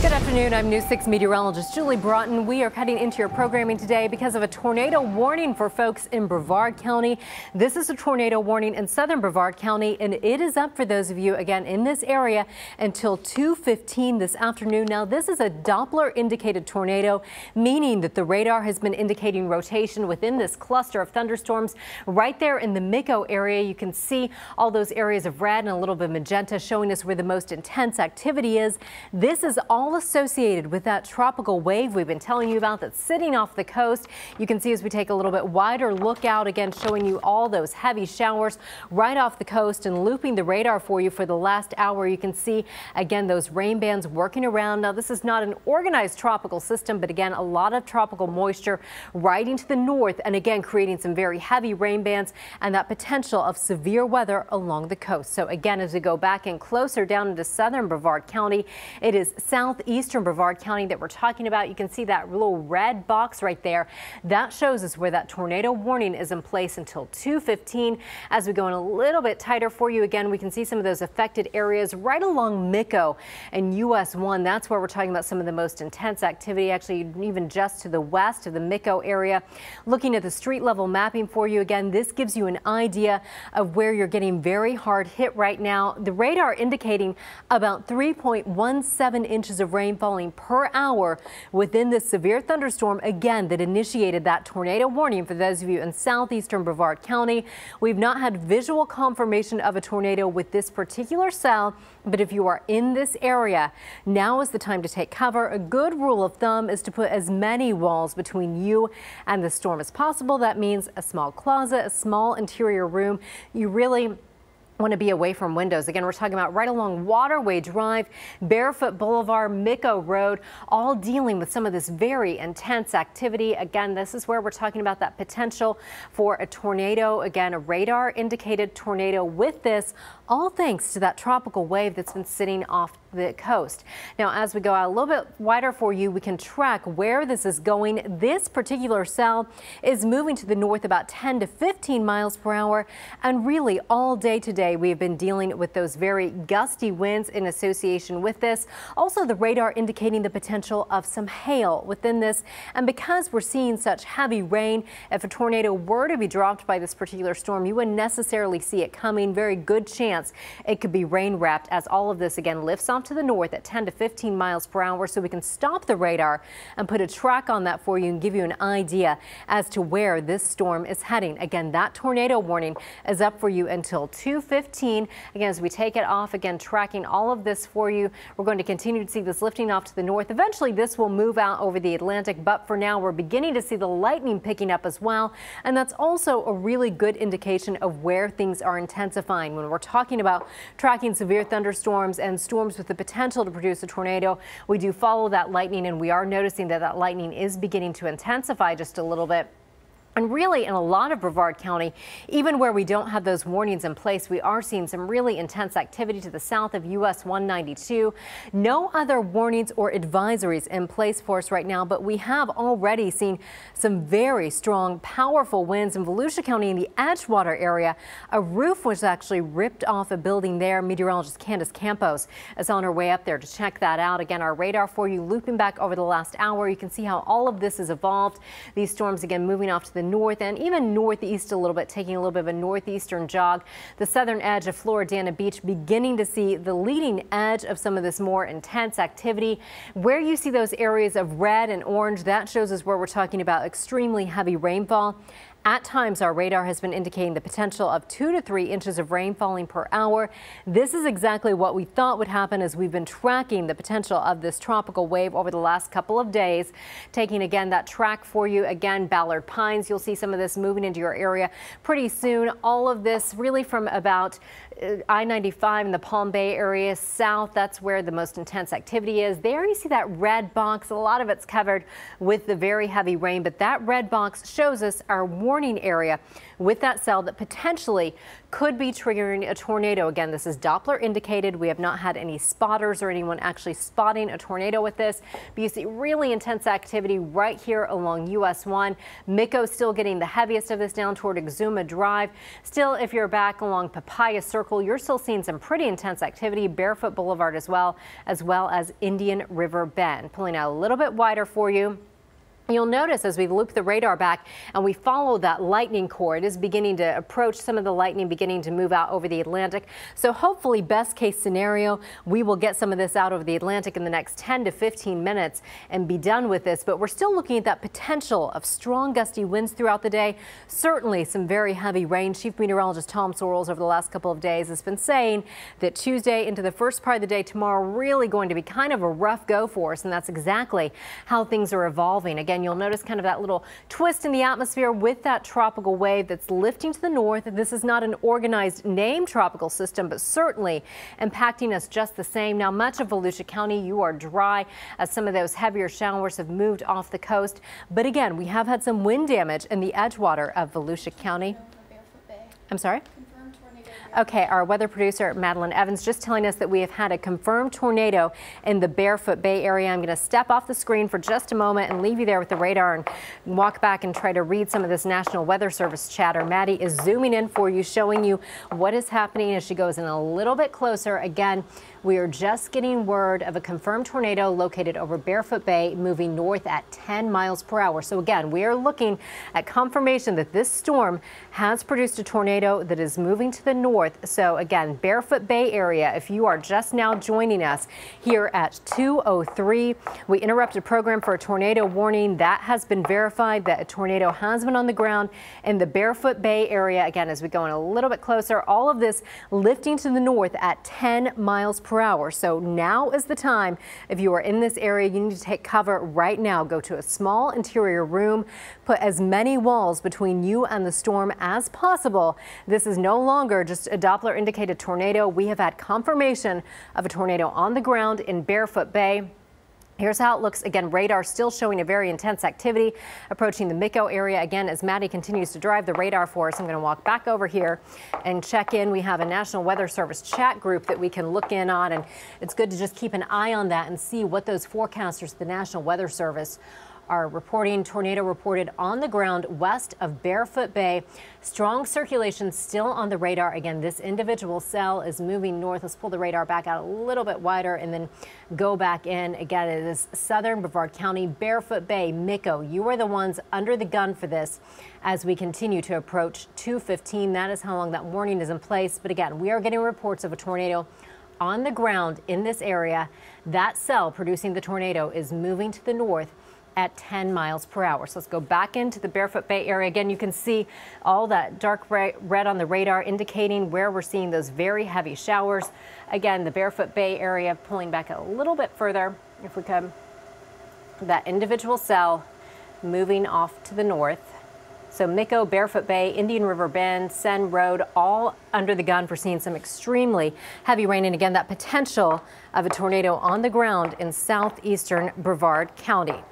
Good afternoon. I'm News 6 meteorologist Julie Broughton. We are cutting into your programming today because of a tornado warning for folks in Brevard County. This is a tornado warning in southern Brevard County, and it is up for those of you again in this area until 2:15 this afternoon. Now, this is a Doppler indicated tornado, meaning that the radar has been indicating rotation within this cluster of thunderstorms right there in the Miko area. You can see all those areas of red and a little bit of magenta showing us where the most intense activity is. This is all associated with that tropical wave we've been telling you about that's sitting off the coast. You can see as we take a little bit wider look out, again showing you all those heavy showers right off the coast and looping the radar for you for the last hour. You can see again those rain bands working around. Now, this is not an organized tropical system, but again a lot of tropical moisture riding to the north and again creating some very heavy rain bands and that potential of severe weather along the coast. So again, as we go back and closer down into southern Brevard County, it is southeastern Brevard County that we're talking about. You can see that little red box right there. That shows us where that tornado warning is in place until 2:15. As we go in a little bit tighter for you, again, we can see some of those affected areas right along Miko and US 1. That's where we're talking about some of the most intense activity, actually even just to the west of the Miko area. Looking at the street level mapping for you, again, this gives you an idea of where you're getting very hard hit right now. The radar indicating about 3.17 inches of rain falling per hour within this severe thunderstorm, again, that initiated that tornado warning for those of you in southeastern Brevard County. We've not had visual confirmation of a tornado with this particular cell, but if you are in this area, now is the time to take cover. A good rule of thumb is to put as many walls between you and the storm as possible. That means a small closet, a small interior room. You really want to be away from windows. Again, we're talking about right along Waterway Drive, Barefoot Boulevard, Miko Road, all dealing with some of this very intense activity. Again, this is where we're talking about that potential for a tornado. Again, a radar indicated tornado with this, all thanks to that tropical wave that's been sitting off the coast. Now, as we go out a little bit wider for you, we can track where this is going. This particular cell is moving to the north about 10 to 15 miles per hour. And really all day today, we have been dealing with those very gusty winds in association with this. Also, the radar indicating the potential of some hail within this. And because we're seeing such heavy rain, if a tornado were to be dropped by this particular storm, you wouldn't necessarily see it coming. Very good chance it could be rain wrapped as all of this again lifts off to the north at 10 to 15 miles per hour. So we can stop the radar and put a track on that for you and give you an idea as to where this storm is heading. Again, that tornado warning is up for you until 2:15. Again, as we take it off, again, tracking all of this for you. We're going to continue to see this lifting off to the north. Eventually, this will move out over the Atlantic, but for now, we're beginning to see the lightning picking up as well. And that's also a really good indication of where things are intensifying. When we're talking about tracking severe thunderstorms and storms with the potential to produce a tornado, we do follow that lightning, and we are noticing that that lightning is beginning to intensify just a little bit. And really, in a lot of Brevard County, even where we don't have those warnings in place, we are seeing some really intense activity to the south of US 192. No other warnings or advisories in place for us right now, but we have already seen some very strong, powerful winds in Volusia County in the Edgewater area. A roof was actually ripped off a building there. Meteorologist Candace Campos is on her way up there to check that out. Again, our radar for you looping back over the last hour. You can see how all of this has evolved. These storms again moving off to the north and even northeast a little bit, taking a little bit of a northeastern jog. The southern edge of Floridana Beach beginning to see the leading edge of some of this more intense activity. Where you see those areas of red and orange, that shows us where we're talking about extremely heavy rainfall. At times, our radar has been indicating the potential of 2 to 3 inches of rain falling per hour. This is exactly what we thought would happen as we've been tracking the potential of this tropical wave over the last couple of days. Taking again that track for you, again, Ballard Pines. You'll see some of this moving into your area pretty soon. All of this really from about I-95 in the Palm Bay area south. That's where the most intense activity is. There you see that red box. A lot of it's covered with the very heavy rain, but that red box shows us our warning warning area with that cell that potentially could be triggering a tornado. Again, this is Doppler indicated. We have not had any spotters or anyone actually spotting a tornado with this, but you see really intense activity right here along US 1. Mico still getting the heaviest of this down toward Exuma Drive. Still, if you're back along Papaya Circle, you're still seeing some pretty intense activity. Barefoot Boulevard as well as Indian River Bend. Pulling out a little bit wider for you. You'll notice as we loop the radar back and we follow that lightning core, it is beginning to approach, some of the lightning beginning to move out over the Atlantic. So hopefully, best case scenario, we will get some of this out over the Atlantic in the next 10 to 15 minutes and be done with this. But we're still looking at that potential of strong gusty winds throughout the day. Certainly some very heavy rain. Chief Meteorologist Tom Sorrells over the last couple of days has been saying that Tuesday into the first part of the day tomorrow really going to be kind of a rough go for us. And that's exactly how things are evolving. Again, you'll notice kind of that little twist in the atmosphere with that tropical wave that's lifting to the north. This is not an organized named tropical system, but certainly impacting us just the same. Now, much of Volusia County, you are dry as some of those heavier showers have moved off the coast. But again, we have had some wind damage in the Edgewater of Volusia County. I'm sorry? Okay, our weather producer, Madeline Evans, just telling us that we have had a confirmed tornado in the Barefoot Bay area. I'm going to step off the screen for just a moment and leave you there with the radar and walk back and try to read some of this National Weather Service chatter. Maddie is zooming in for you, showing you what is happening as she goes in a little bit closer. Again, we are just getting word of a confirmed tornado located over Barefoot Bay, moving north at 10 miles per hour. So again, we are looking at confirmation that this storm has produced a tornado that is moving to the north. So again, Barefoot Bay area, if you are just now joining us here at 2:03, we interrupted program for a tornado warning. That has been verified that a tornado has been on the ground in the Barefoot Bay area. Again, as we go in a little bit closer, all of this lifting to the north at 10 miles per hour. So now is the time. If you are in this area, you need to take cover right now. Go to a small interior room, put as many walls between you and the storm as possible. This is no longer just a Doppler indicated tornado. We have had confirmation of a tornado on the ground in Barefoot Bay. Here's how it looks. Again, radar still showing a very intense activity approaching the Mico area. Again, as Maddie continues to drive the radar for us, I'm going to walk back over here and check in. We have a National Weather Service chat group that we can look in on, and it's good to just keep an eye on that and see what those forecasters, the National Weather Service, are reporting. Tornado reported on the ground west of Barefoot Bay. Strong circulation still on the radar. Again, this individual cell is moving north. Let's pull the radar back out a little bit wider and then go back in. Again, it is southern Brevard County, Barefoot Bay, Mico. You are the ones under the gun for this as we continue to approach 2:15. That is how long that warning is in place. But again, we are getting reports of a tornado on the ground in this area. That cell producing the tornado is moving to the north at 10 miles per hour. So let's go back into the Barefoot Bay area. Again, you can see all that dark red on the radar indicating where we're seeing those very heavy showers. Again, the Barefoot Bay area, pulling back a little bit further, if we could, that individual cell moving off to the north. So Mico, Barefoot Bay, Indian River Bend, Sen Road, all under the gun for seeing some extremely heavy rain. And again, that potential of a tornado on the ground in southeastern Brevard County.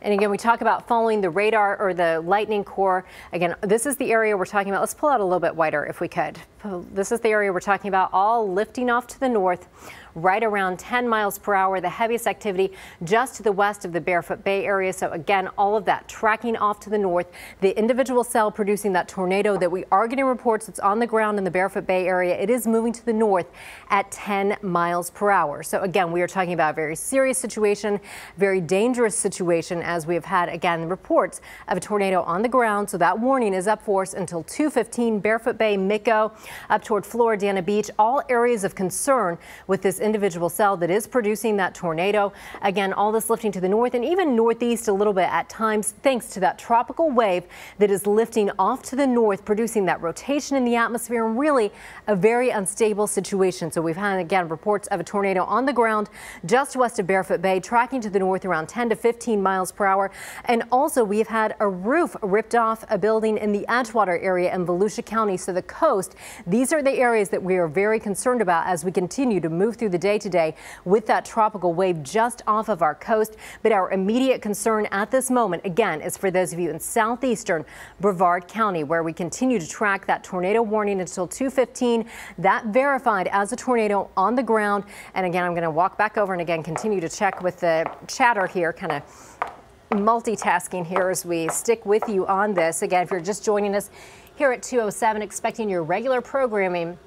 And again, we talk about following the radar or the lightning core. Again, this is the area we're talking about. Let's pull out a little bit wider if we could. This is the area we're talking about, all lifting off to the north, right around 10 miles per hour. The heaviest activity just to the west of the Barefoot Bay area. So again, all of that tracking off to the north. The individual cell producing that tornado that we are getting reports that's on the ground in the Barefoot Bay area, it is moving to the north at 10 miles per hour. So again, we are talking about a very serious situation, very dangerous situation, as we have had, again, reports of a tornado on the ground. So that warning is up for us until 2:15. Barefoot Bay, Mico, up toward Floridana Beach, all areas of concern with this individual cell that is producing that tornado. Again, all this lifting to the north and even northeast a little bit at times, thanks to that tropical wave that is lifting off to the north, producing that rotation in the atmosphere, and really a very unstable situation. So we've had, again, reports of a tornado on the ground just west of Barefoot Bay, tracking to the north around 10 to 15 miles per hour. And also, we've had a roof ripped off a building in the Edgewater area in Volusia County. So the coast, these are the areas that we are very concerned about as we continue to move through the day today with that tropical wave just off of our coast. But our immediate concern at this moment, again, is for those of you in southeastern Brevard County, where we continue to track that tornado warning until 2:15. That verified as a tornado on the ground. And again, I'm going to walk back over and again continue to check with the chatter here, kind of multitasking here as we stick with you on this. Again, if you're just joining us here at 2:07, expecting your regular programming,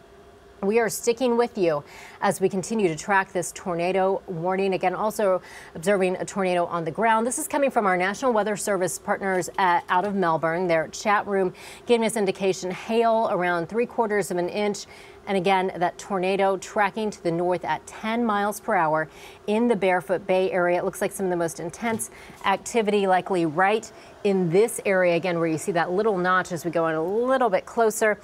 we are sticking with you as we continue to track this tornado warning. Again, also observing a tornado on the ground. This is coming from our National Weather Service partners out of Melbourne. Their chat room giving us indication hail around 3/4 of an inch. And again, that tornado tracking to the north at 10 miles per hour in the Barefoot Bay area. It looks like some of the most intense activity likely right in this area, again, where you see that little notch as we go in a little bit closer.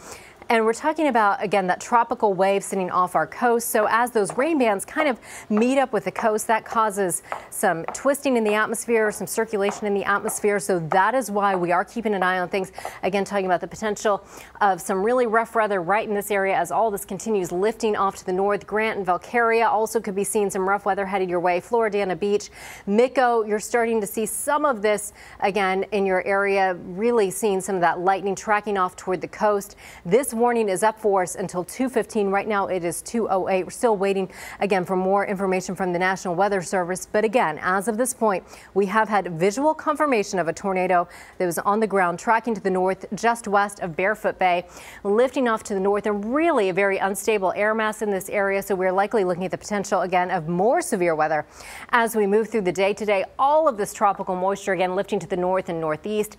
And we're talking about, again, that tropical wave sitting off our coast. So as those rain bands kind of meet up with the coast, that causes some twisting in the atmosphere, some circulation in the atmosphere. So that is why we are keeping an eye on things. Again, talking about the potential of some really rough weather right in this area as all this continues lifting off to the north. Grant and Valkyria also could be seeing some rough weather headed your way. Floridana Beach, Mico, you're starting to see some of this again in your area, really seeing some of that lightning tracking off toward the coast. This warning is up for us until 2:15. Right now it is 2:08. We're still waiting again for more information from the National Weather Service. But again, as of this point, we have had visual confirmation of a tornado that was on the ground tracking to the north just west of Barefoot Bay, lifting off to the north, and really a very unstable air mass in this area. So we're likely looking at the potential again of more severe weather as we move through the day today. All of this tropical moisture again lifting to the north and northeast.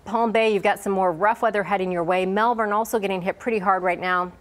Palm Bay, you've got some more rough weather heading your way. Melbourne also getting hit pretty hard right now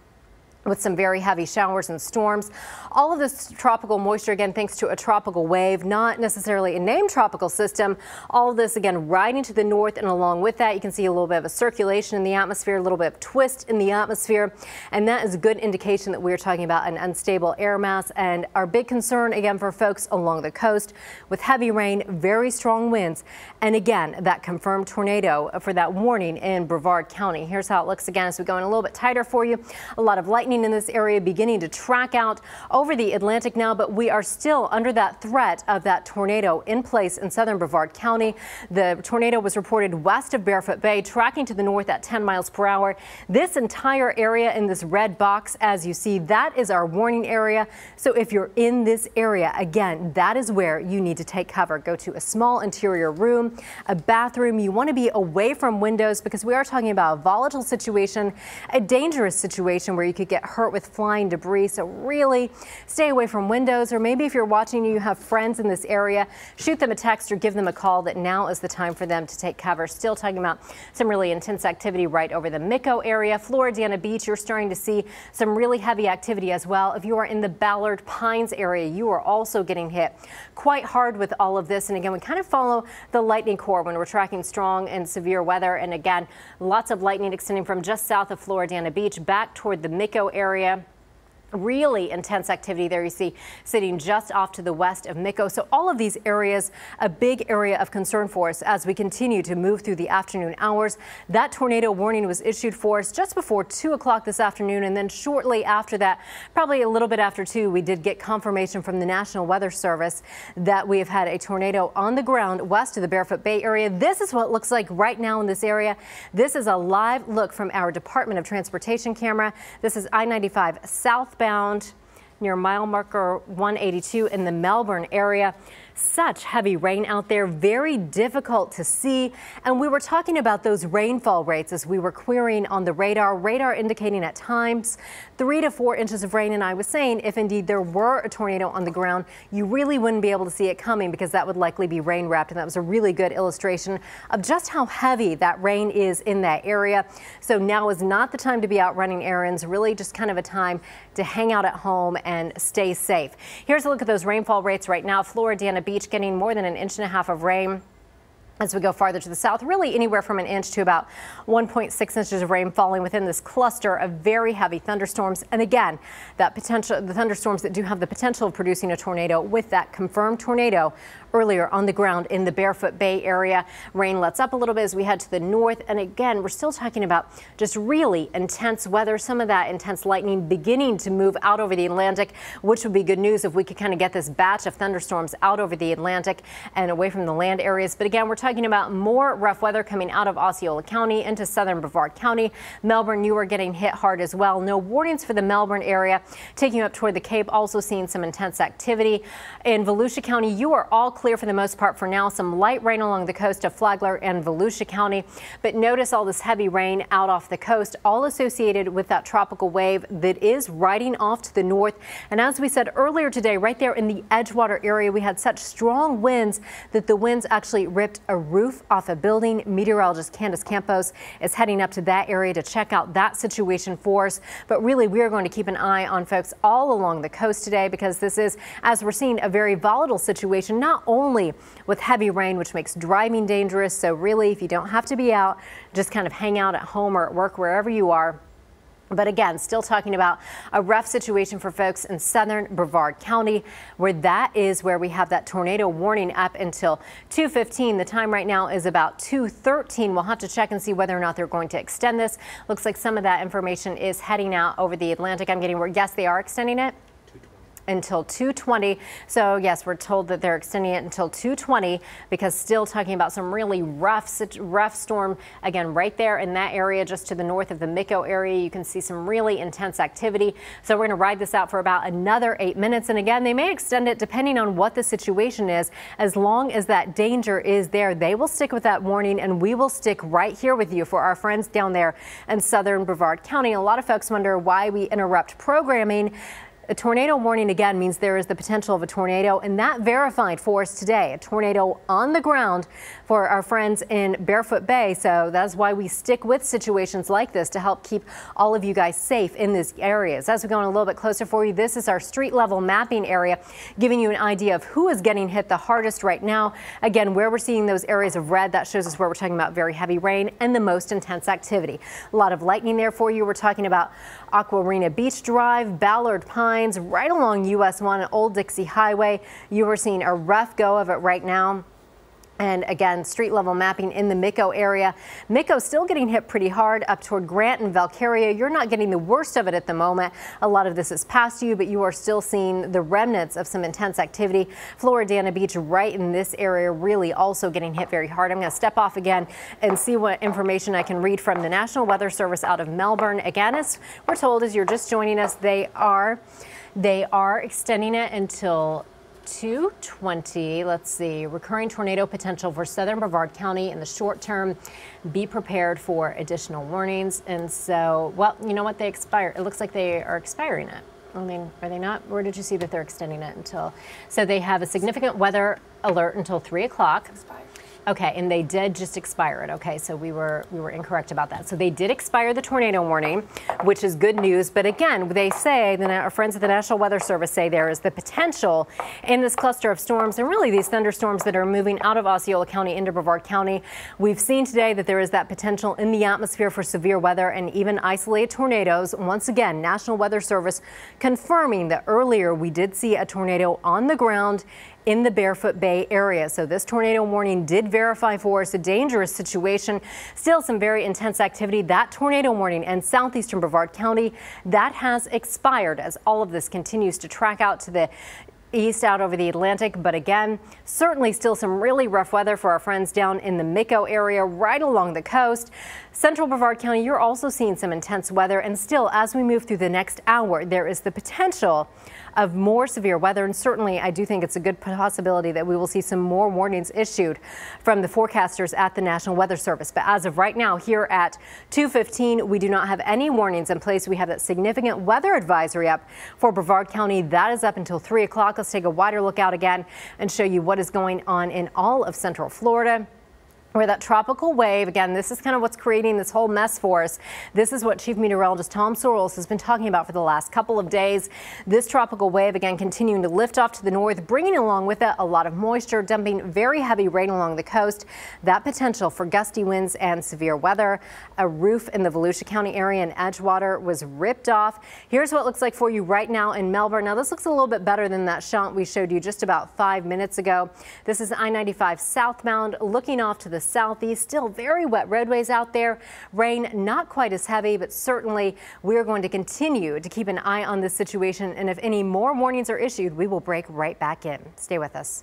with some very heavy showers and storms. All of this tropical moisture, again, thanks to a tropical wave, not necessarily a named tropical system. All of this, again, riding to the north, and along with that, you can see a little bit of a circulation in the atmosphere, a little bit of twist in the atmosphere, and that is a good indication that we're talking about an unstable air mass. And our big concern, again, for folks along the coast with heavy rain, very strong winds, and again, that confirmed tornado for that warning in Brevard County. Here's how it looks again as we go in a little bit tighter for you. A lot of lightning in this area beginning to track out over the Atlantic now, but we are still under that threat of that tornado in place in southern Brevard County. The tornado was reported west of Barefoot Bay, tracking to the north at 10 miles per hour. This entire area in this red box, as you see, that is our warning area. So if you're in this area, again, that is where you need to take cover. Go to a small interior room, a bathroom. You want to be away from windows because we are talking about a volatile situation, a dangerous situation where you could get hurt with flying debris. So really stay away from windows, or maybe if you're watching, you have friends in this area, shoot them a text or give them a call that now is the time for them to take cover. Still talking about some really intense activity right over the Mico area. Floridana Beach, you're starting to see some really heavy activity as well. If you are in the Ballard Pines area, you are also getting hit quite hard with all of this. And again, we kind of follow the lightning core when we're tracking strong and severe weather. And again, lots of lightning extending from just south of Floridana Beach back toward the Mico area. Really intense activity there you see sitting just off to the west of Mico. So all of these areas, a big area of concern for us as we continue to move through the afternoon hours. That tornado warning was issued for us just before 2 o'clock this afternoon, and then shortly after that, probably a little bit after 2, we did get confirmation from the National Weather Service that we have had a tornado on the ground west of the Barefoot Bay area. This is what it looks like right now in this area. This is a live look from our Department of Transportation camera. This is I-95 southbound near mile marker 182 in the Melbourne area. Such heavy rain out there, very difficult to see. And we were talking about those rainfall rates as we were querying on the radar indicating at times 3 to 4 inches of rain. And I was saying if indeed there were a tornado on the ground, you really wouldn't be able to see it coming because that would likely be rain wrapped. And that was a really good illustration of just how heavy that rain is in that area. So now is not the time to be out running errands, really just kind of a time to hang out at home and stay safe. Here's a look at those rainfall rates right now. Floridana Beach getting more than 1.5 inches of rain. As we go farther to the south, really anywhere from an inch to about 1.6 inches of rain falling within this cluster of very heavy thunderstorms. And again, the thunderstorms that do have the potential of producing a tornado with that confirmed tornado earlier on the ground in the Barefoot Bay area. Rain lets up a little bit as we head to the north. And again, we're still talking about just really intense weather. Some of that intense lightning beginning to move out over the Atlantic, which would be good news if we could kind of get this batch of thunderstorms out over the Atlantic and away from the land areas. But again, we're talking about more rough weather coming out of Osceola County into southern Brevard County. Melbourne, you are getting hit hard as well. No warnings for the Melbourne area. Taking you up toward the Cape, also seeing some intense activity. In Volusia County, you are all clear for the most part for now. Some light rain along the coast of Flagler and Volusia County. But notice all this heavy rain out off the coast, all associated with that tropical wave that is riding off to the north. And as we said earlier today, right there in the Edgewater area, we had such strong winds that the winds actually ripped a roof off a building. Meteorologist Candace Campos is heading up to that area to check out that situation for us. But really, we are going to keep an eye on folks all along the coast today, because this is, as we're seeing, a very volatile situation, not only with heavy rain, which makes driving dangerous. So really, if you don't have to be out, just kind of hang out at home or at work, wherever you are. But again, still talking about a rough situation for folks in southern Brevard County, where that is where we have that tornado warning up until 2:15. The time right now is about 2:13. We'll have to check and see whether or not they're going to extend this. Looks like some of that information is heading out over the Atlantic. I'm getting word, yes, they are extending it until 2:20. So yes, we're told that they're extending it until 2:20, because still talking about some really rough storm again right there in that area just to the north of the Miko area. You can see some really intense activity. So we're going to ride this out for about another 8 minutes. And again, they may extend it depending on what the situation is. As long as that danger is there, they will stick with that warning, and we will stick right here with you for our friends down there in southern Brevard County. A lot of folks wonder why we interrupt programming. A tornado warning again means there is the potential of a tornado, and that verified for us today. A tornado on the ground for our friends in Barefoot Bay. So that's why we stick with situations like this to help keep all of you guys safe in these areas. As we go on a little bit closer for you, this is our street level mapping area, giving you an idea of who is getting hit the hardest right now. Again, where we're seeing those areas of red, that shows us where we're talking about very heavy rain and the most intense activity. A lot of lightning there for you. We're talking about Aquarena Beach Drive, Ballard Pines, right along US 1 and Old Dixie Highway. You are seeing a rough go of it right now. And again, street level mapping in the Miko area. Miko still getting hit pretty hard up toward Grant and Valkyria. You're not getting the worst of it at the moment. A lot of this is past you, but you are still seeing the remnants of some intense activity. Floridana Beach right in this area really also getting hit very hard. I'm going to step off again and see what information I can read from the National Weather Service out of Melbourne. Again, as we're told, as you're just joining us, they are extending it until 2:20. Let's see. Recurring tornado potential for southern Brevard County in the short term. Be prepared for additional warnings. And so, well, you know what? They expire. It looks like they are expiring it. I mean, are they not? Where did you see that they're extending it until? So they have a significant weather alert until 3 o'clock. Okay, and they did just expire it. Okay, so we were incorrect about that. So they did expire the tornado warning, which is good news. But again, they say, our friends at the National Weather Service say there is the potential in this cluster of storms, and really these thunderstorms that are moving out of Osceola County into Brevard County. We've seen today that there is that potential in the atmosphere for severe weather and even isolated tornadoes. Once again, National Weather Service confirming that earlier we did see a tornado on the ground in the Barefoot Bay area. So this tornado warning did verify for us a dangerous situation. Still some very intense activity. That tornado warning in southeastern Brevard County, that has expired as all of this continues to track out to the east out over the Atlantic. But again, certainly still some really rough weather for our friends down in the Miko area right along the coast. Central Brevard County, you're also seeing some intense weather. And still, as we move through the next hour, there is the potential of more severe weather. And certainly, I do think it's a good possibility that we will see some more warnings issued from the forecasters at the National Weather Service. But as of right now, here at 2:15, we do not have any warnings in place. We have that significant weather advisory up for Brevard County. That is up until 3 o'clock. Let's take a wider look out again and show you what is going on in all of Central Florida. where that tropical wave, again, this is kind of what's creating this whole mess for us. This is what Chief Meteorologist Tom Sorrells has been talking about for the last couple of days. This tropical wave, again, continuing to lift off to the north, bringing along with it a lot of moisture, dumping very heavy rain along the coast. That potential for gusty winds and severe weather. A roof in the Volusia County area in Edgewater was ripped off. Here's what it looks like for you right now in Melbourne. Now, this looks a little bit better than that shot we showed you just about 5 minutes ago. This is I-95 southbound, looking off to the southeast. Still very wet roadways out there. Rain not quite as heavy, but certainly we're going to continue to keep an eye on this situation. And if any more warnings are issued, we will break right back in. Stay with us.